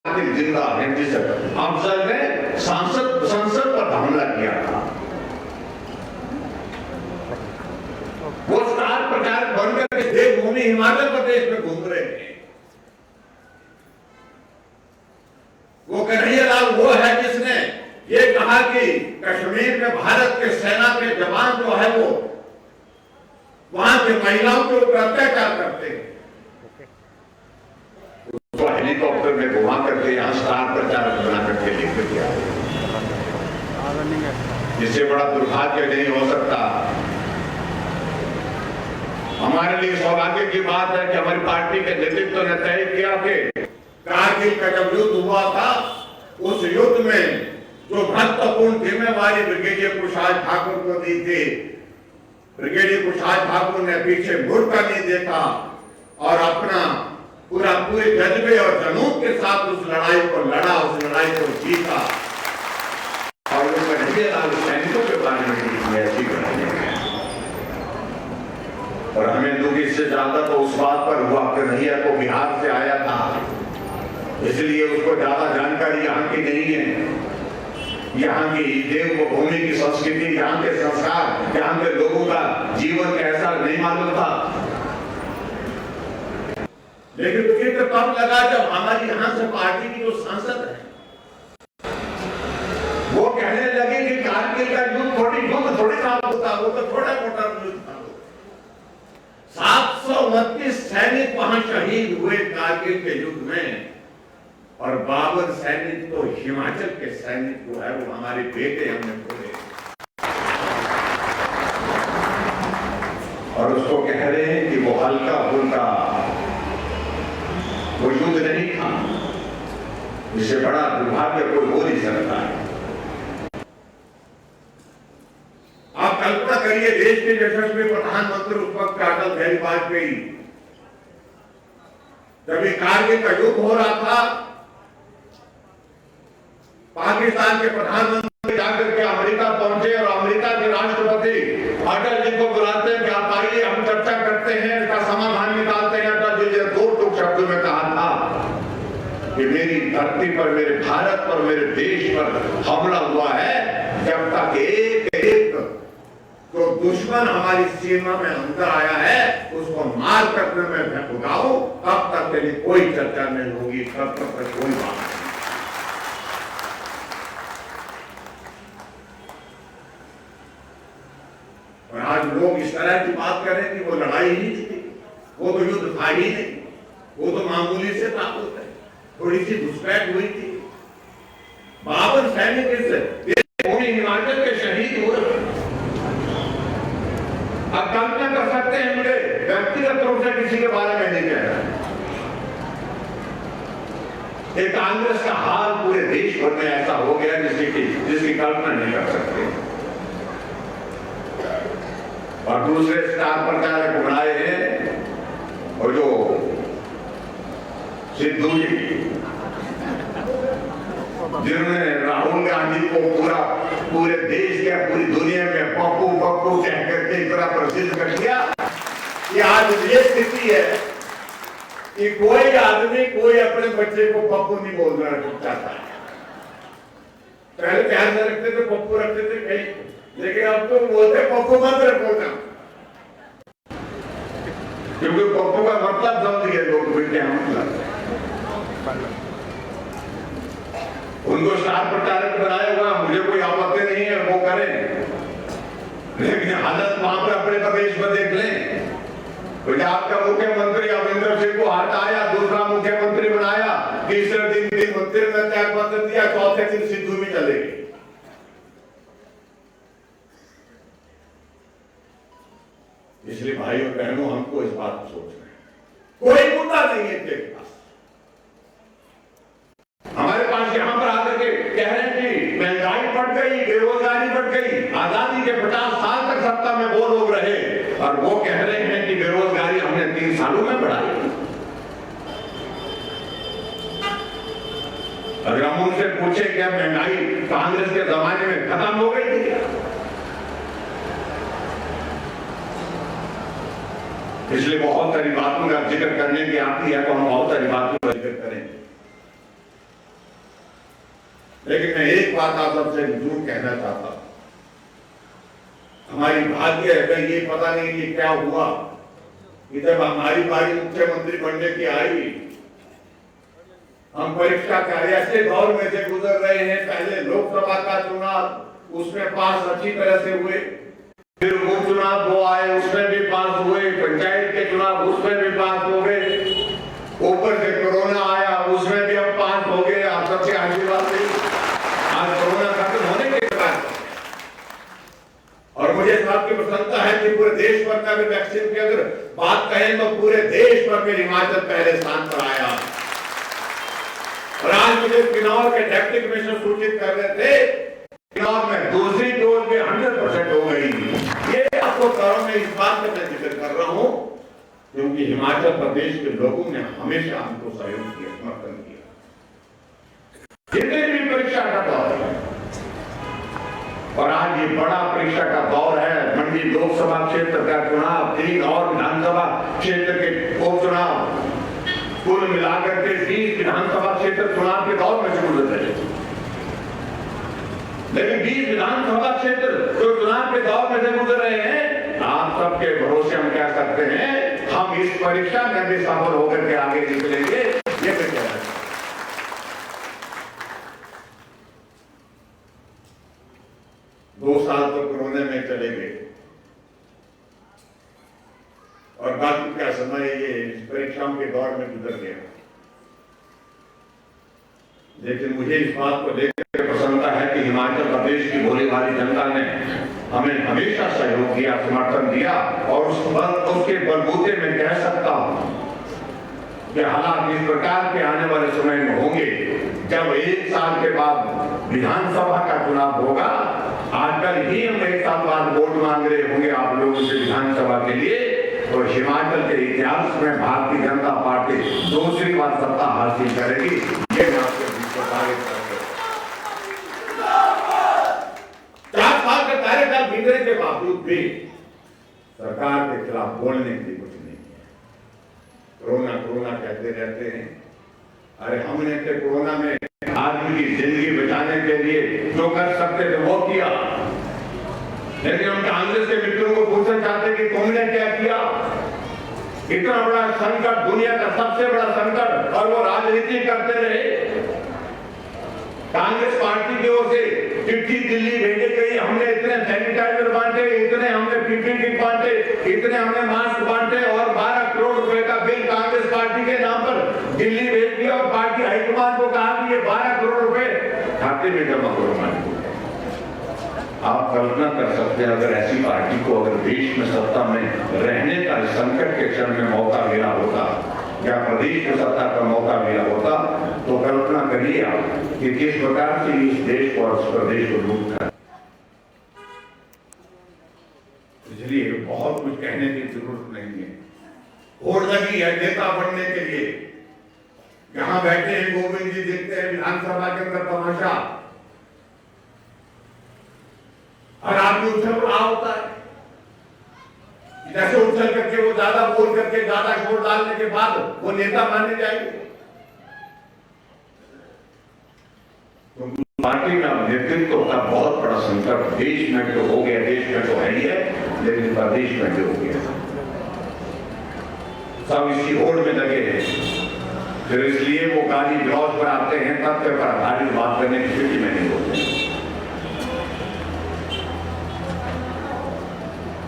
जिंदा अफजल ने संसद पर हमला किया था। वो स्टार प्रचारक बनकर देवभूमि हिमाचल प्रदेश में घूम रहे थे। वो कन्हैयालाल वो है जिसने ये कहा कि कश्मीर में भारत के सेना के जवान जो है वो वहां की महिलाओं के ऊपर अत्याचार करते हैं। उसको हेलीकॉप्टर में घुमा करके यहाँ स्टार प्रचारक बना करके लेकर गया। इससे बड़ा दुर्भाग्य नहीं हो सकता। हमारे लिए सौभाग्य की बात है कि हमारी पार्टी के नेतृत्व ने तय किया कि कारगिल का जब युद्ध हुआ था उस युद्ध में जो महत्वपूर्ण जिम्मेवारी ब्रिगेडियर कुशाल ठाकुर को दी थी, ब्रिगेडियर कुशाल ठाकुर ने पीछे मुड़कर नहीं देखा और अपना पूरे जज्बे और जुनून के साथ उस लड़ाई को लड़ा, उस लड़ाई को जीता। और वो कन्हैयालाल सैनिकों के बारे में ऐसी कहानी है। और हमें दुख इससे ज्यादा तो उस बात पर हुआ कन्हैया को बिहार से आया था, इसलिए उसको ज्यादा जानकारी यहाँ की नहीं है। यहाँ की देवभूमि की संस्कृति, यहाँ के संस्कार, यहाँ के लोगों का जीवन कैसा नहीं मालूम था। लेकिन तुझे तो तब लगा जब हमारी यहाँ से पार्टी की जो सांसद है वो कहने लगे कि कारगिल का युद्ध थोड़ी साल होता, वो तो थोड़ा मोटा युद्ध था। 729 सैनिक वहां शहीद हुए कारगिल के युद्ध में, और 52 सैनिक तो हिमाचल के सैनिक जो है वो हमारे बेटे हमने खोले। और उसको कह रहे हैं कि वो हल्का फुल्का वो युद्ध नहीं था। इससे बड़ा दुर्भाग्य कोई हो नहीं सकता है। आप कल्पना करिए, देश के यशस्वी प्रधानमंत्री उस वक्त अटल बिहारी वाजपेयी, जब ये कारगिल का युद्ध हो रहा था, पाकिस्तान के प्रधानमंत्री जाकर के अमेरिका पहुंचे और अमेरिका के राष्ट्रपति अटल जी को बुलाते हैं कि आप आइए, हम चर्चा करते हैं, इसका समाधान निकालते हैं। अटल जी ने 2 टूक शब्दों में कहा था कि मेरी धरती पर, मेरे भारत पर, मेरे देश पर हमला हुआ है, जब तक एक एक जो दुश्मन हमारी सीमा में अंदर आया है उसको मार करने में मैं भुगाऊं, तब तक तेरी कोई चर्चा नहीं होगी, तब तक कोई बात नहीं। और आज लोग इस तरह की बात कर रहे हैं कि वो लड़ाई ही नहीं थी, वो तो युद्ध था ही नहीं, वो तो मामूली से ताकत है, थोड़ी सी घुसपैठ हुई थी। 52 सैनिक इस हिमाचल के शहीद हुए। अब कल्पना कर सकते हैं, मुझे व्यक्तिगत रूप से किसी के बारे में नहीं कह रहा, कांग्रेस का हाल पूरे देश भर में ऐसा हो गया जिसकी कल्पना नहीं कर सकते। और दूसरे स्टार प्रचारक बनाए हैं और जो सिद्धू जी, जिन्होंने राहुल गांधी को पूरे देश के, पूरी दुनिया में पप्पू पप्पू कह करके इतना प्रसिद्ध कर दिया कि आज ये स्थिति है कि कोई आदमी कोई अपने बच्चे को पप्पू नहीं बोलना चाहता है। पहले प्यार से रखते थे, पप्पू रखते थे कहीं, लेकिन अब तो बोलते पप्पू मत रखो ना, क्योंकि पप्पू का मतलब समझ गए लोग क्या मतलब। उनको स्टार प्रचारक बनाया हुआ, मुझे कोई आपत्ति नहीं है, वो करें, लेकिन हालत वहां पर अपने प्रदेश में देख लें। पंजाब का मुख्यमंत्री अमरिंदर सिंह को हटाया, दूसरा मुख्यमंत्री बनाया, तीसरे दिन मंत्री ने त्याग पत्र दिया, चौथे दिन सिद्धू भी चले गए। इसलिए भाई और बहनों, हमको इस बात को सोचना है, कोई मुद्दा नहीं है इनके पास। हमारे पास यहां पर आकर के कह रहे हैं कि महंगाई बढ़ गई, बेरोजगारी बढ़ गई। आजादी के 50 साल तक सत्ता में वो लोग रहे और वो कह रहे हैं कि बेरोजगारी हमने 3 सालों में बढ़ाई। अगर हम उनसे पूछे क्या महंगाई कांग्रेस के जमाने में खत्म हो गई थी क्या? इसलिए बहुत सारी बातों का जिक्र करने की आती है तो हम बहुत सारी बातों का जिक्र करें। लेकिन मैं एक बात आप सबसे जरूर कहना चाहता हूं, हमारी भाग्य है, ये पता नहीं कि क्या हुआ कि जब हमारी बारी मुख्यमंत्री बनने की आई, हम परीक्षा के ऐसे दौर में से गुजर रहे हैं। पहले लोकसभा का चुनाव, उसमें पास अच्छी तरह से हुए, फिर उपचुनाव वो आए, उसमें भी पास हुए, पंचायत के चुनाव उसमें भी पास हो गए, ऊपर से कोरोना आया, उसमें भी हम पास हो गए। आप सबके आशीर्वाद से आज कोरोना खत्म होने के बाद, और मुझे इस बात की प्रसन्नता है कि पूरे देश भर का भी वैक्सीन की अगर बात कहें तो पूरे देश भर में हिमाचल पहले स्थान पर आया। और आज मुझे किन्नौर के डिप्टी कमिश्नर सूचित कर रहे थे, किन्नौर में दूसरी डोज भी 100% हो गई। ये आपको करो में इस बात का मैं जिक्र कर रहा हूं क्योंकि हिमाचल प्रदेश के लोगों ने हमेशा हमको सहयोग किया, समर्थन किया। जितने भी परीक्षा का दौर है, और आज ये बड़ा परीक्षा का दौर है। मंडी लोकसभा क्षेत्र का चुनाव, 3 और विधानसभा क्षेत्र के उपचुनाव, कुल मिलाकर के 20 विधानसभा क्षेत्र चुनाव के दौर में से गुजर रहे हैं। लेकिन 20 विधानसभा क्षेत्र जो चुनाव के दौर में से गुजर रहे हैं, आप सबके भरोसे हम कह सकते हैं, हम इस परीक्षा में भी सफल होकर के आगे निकलेंगे। ये मैं कह रहा हूं। 2 साल तो कोरोना में चले गए और बाकी का समय ये परीक्षाओं के दौर में गुजर गया। लेकिन मुझे इस बात को लेकर प्रसन्नता है कि हिमाचल प्रदेश की भोली भाली जनता ने हमें हमेशा सहयोग किया, समर्थन दिया, और उसके बलबूते में कह सकता हूं कि हालात इस प्रकार के आने वाले समय में होंगे जब 1 साल के बाद विधानसभा का चुनाव होगा। आजकल ही हम 1 साल बाद वोट मांग रहे होंगे आप लोगों से विधानसभा के लिए, तो हिमाचल के इतिहास में भारतीय जनता पार्टी दूसरी बार सत्ता हासिल करेगी। ये मैं आपको 4 साल का कार्यकाल बीतने के बावजूद भी सरकार के खिलाफ बोलने के लिए कुछ नहीं किया। कोरोना कोरोना कहते रहते हैं। अरे हमने तो कोरोना में आदमी की जिंदगी बचाने के लिए जो कर सकते थे वो किया, लेकिन हम कांग्रेस के मित्रों को पूछना चाहते कि तुमने क्या किया? इतना बड़ा संकट, दुनिया का सबसे बड़ा संकट, और वो राजनीति करते रहे। कांग्रेस पार्टी की ओर से चिट्ठी दिल्ली भेजी गई, हमने इतने सैनिटाइजर बांटे, इतने हमने पीपीई किट बांटे, इतने हमने मास्क बांटे, और 12 करोड़ रुपए का बिल कांग्रेस पार्टी के नाम पर दिल्ली भेज दिया, और पार्टी हाईकमान को कहा कि ये 12 करोड़ रुपए खाते में जमा करो। आप कल्पना कर सकते हैं अगर ऐसी पार्टी को अगर देश में सत्ता में रहने का संकट के क्षण में मौका मिला होता या प्रदेश में सत्ता का मौका मिला होता, तो कल्पना करिए आप कि किस प्रकार से इस देश को और इस प्रदेश को लूट कर। इसलिए बहुत कुछ कहने की जरूरत नहीं है। वोट लगी है नेता बनने के लिए। यहां बैठे हैं गोविंद जी, देखते हैं विधानसभा के अंदर तमाशा, और आदमी उछल रहा होता है। जैसे उछल करके वो ज्यादा बोल करके ज्यादा शोर डालने के बाद वो नेता माने जाएंगे। तो पार्टी में नेतृत्व का बहुत बड़ा संकट देश में तो हो गया, देश में तो है ही है, लेकिन प्रदेश में भी हो गया। सब इसी होड़ में लगे हैं, फिर इसलिए वो गाली गलौज पर आते हैं, तथ्य पर आधारित बात करने की स्थिति में नहीं होते।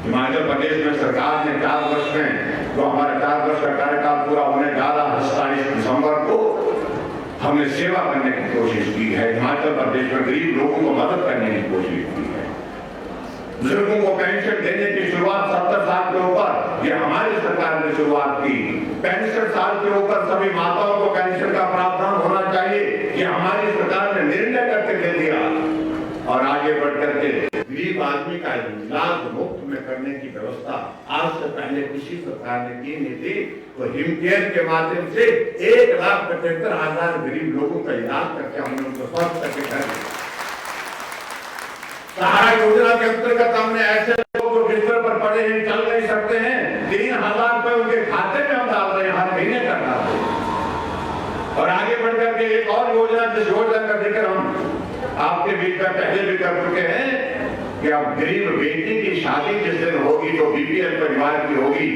हिमाचल प्रदेश में सरकार ने 4 वर्ष में, जो हमारा 4 वर्ष का कार्यकाल पूरा होने जा रहा है 27 दिसंबर को, हमने सेवा करने की कोशिश की है। हिमाचल प्रदेश में गरीब लोगों को मदद करने की कोशिश की है। बुजुर्गों को पेंशन देने की शुरुआत 70 साल के ऊपर ये हमारी सरकार ने शुरुआत की। 65 साल के ऊपर सभी माताओं को पेंशन का प्रावधान होना चाहिए, ये हमारी सरकार ने निर्णय करके दे दिया। और आगे बढ़कर के गरीब आदमी का इलाज मुफ्त में करने की व्यवस्था आज से पहले किसी सरकार ने की नहीं थी। तो हिमकेयर के माध्यम से 1,75,000 गरीब लोगों का इलाज करके हमने उनको स्वस्थ करके घर सहारा योजना के अंतर्गत हमने ऐसे लोग जो बिस्तर पर पड़े हैं, चल नहीं सकते हैं, 3,000 रुपए उनके खाते में हम डाल रहे हैं हर महीने करना। और आगे बढ़कर के एक और योजना, जिस योजना का जिक्र हम आपके बीच में पहले भी कर चुके हैं कि अब गरीब बेटी की शादी जिस दिन होगी तो बीपीएल परिवार की होगी,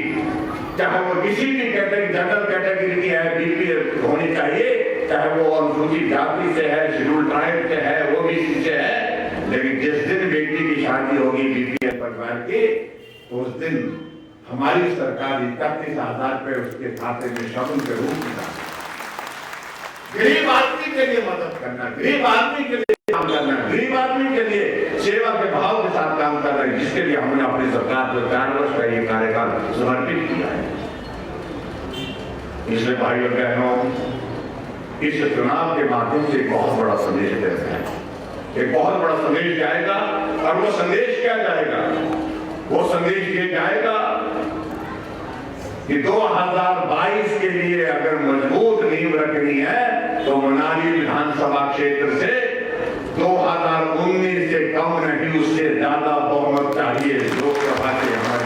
चाहे वो किसी भी कैटेगरी, जनरल कैटेगरी की है, बीपीएल होनी चाहिए, चाहे वो अनुसूचित जाति से है, शेड्यूल ट्राइब से है, वो भी से है, लेकिन जिस दिन बेटी की शादी होगी बीपीएल परिवार की, तो उस दिन हमारी सरकार 31,000 रुपए उसके खाते में शगुन के रूप में गरीब आदमी के लिए मदद करना, गरीब आदमी के लिए काम करना, गरीब आदमी के लिए सेवा के भाव के साथ काम कर रहे हैं, जिसके लिए हमने अपनी सरकार को 4 वर्ष का ये कार्यकाल समर्पित किया है। इसलिए भाइयों बहनों, इस चुनाव के माध्यम से एक बहुत बड़ा संदेश देते हैं, एक बहुत बड़ा संदेश जाएगा। और वो संदेश क्या जाएगा? वो संदेश ये जाएगा कि 2022 के लिए अगर मजबूत नींव रखनी है तो मनाली विधानसभा क्षेत्र से 2019 से कम नहीं, उससे ज्यादा बहुमत चाहिए लोकसभा से हमारे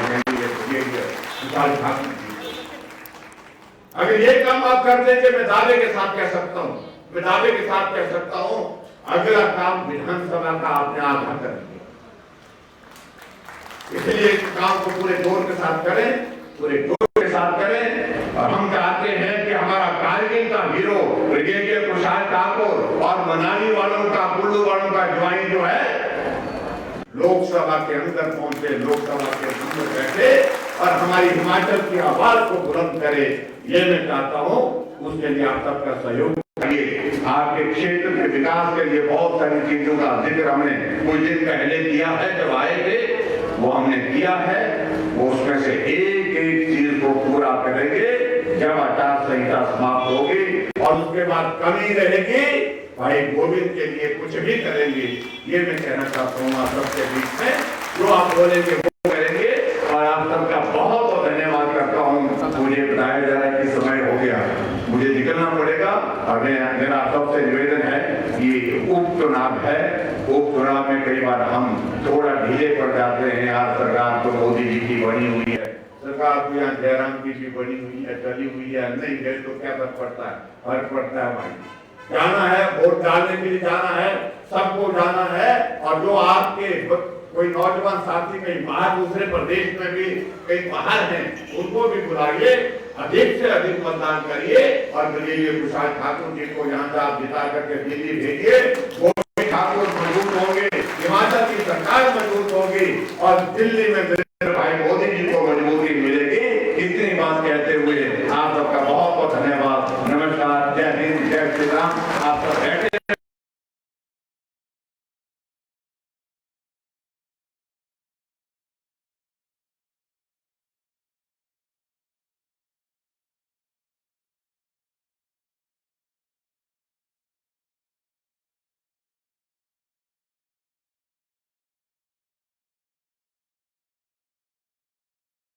अगर ये काम आप कर देंगे, मैं दावे के साथ कह सकता हूं, मैं दावे के साथ कह सकता हूं, अगला काम विधानसभा का आपने आधा कर दिया। इसलिए इस काम को पूरे जोर के साथ करें, पूरे जोर के साथ करें। और हम चाहते हैं कि हमारा कारगिल का हीरो ब्रिगेडियर कुशाल ठाकुर और मनाली वालों का, कुल्लू वालों का ज्वाइन जो है लोकसभा के अंदर पहुंचे, लोकसभा के अंदर बैठे और हमारी हिमाचल की आवाज को बुलंद करे। ये मैं चाहता हूं, उसके लिए आप सबका सहयोग करिए। आपके क्षेत्र के विकास के लिए बहुत सारी चीजों का जिक्र हमने कुछ दिन पहले किया है, जब आए थे वो हमने किया है। वो उसमें से एक एक चीज को पूरा करेंगे जब आचार संहिता समाप्त होगी, और उसके बाद कमी रहेगी भाई गोविंद के लिए कुछ भी करेंगे। ये मैं कहना चाहता हूँ आप सबके बीच में, जो आप बोलेंगे वो करेंगे। और आप सबका बहुत बहुत धन्यवाद करता हूँ। मुझे बताया जा रहा है कि समय हो गया, मुझे निकलना पड़ेगा। और मेरा सबसे निवेदन है कि उपचुनाव है, उपचुनाव में कई बार हम थोड़ा ढीले पड़ जाते हैं। यार सरकार तो मोदी जी की बनी हुई है, सरकार तो यहाँ जयराम की भी बनी हुई है, चली हुई है, नहीं गए तो क्या फर्क पड़ता है? फर्क पड़ता है भाई, जाना है, वोट डालने के लिए जाना है, सबको जाना है। और जो आपके कोई नौजवान साथी कहीं बाहर, दूसरे प्रदेश में भी कहीं बाहर हैं, उनको भी बुलाइए, अधिक से अधिक मतदान करिए और ब्रिगेडियर कुशाल ठाकुर जी को यहाँ से आप जिता करके दिल्ली भेजिए। वो ठाकुर मजबूत होंगे, हिमाचल की सरकार मजबूत होगी और दिल्ली में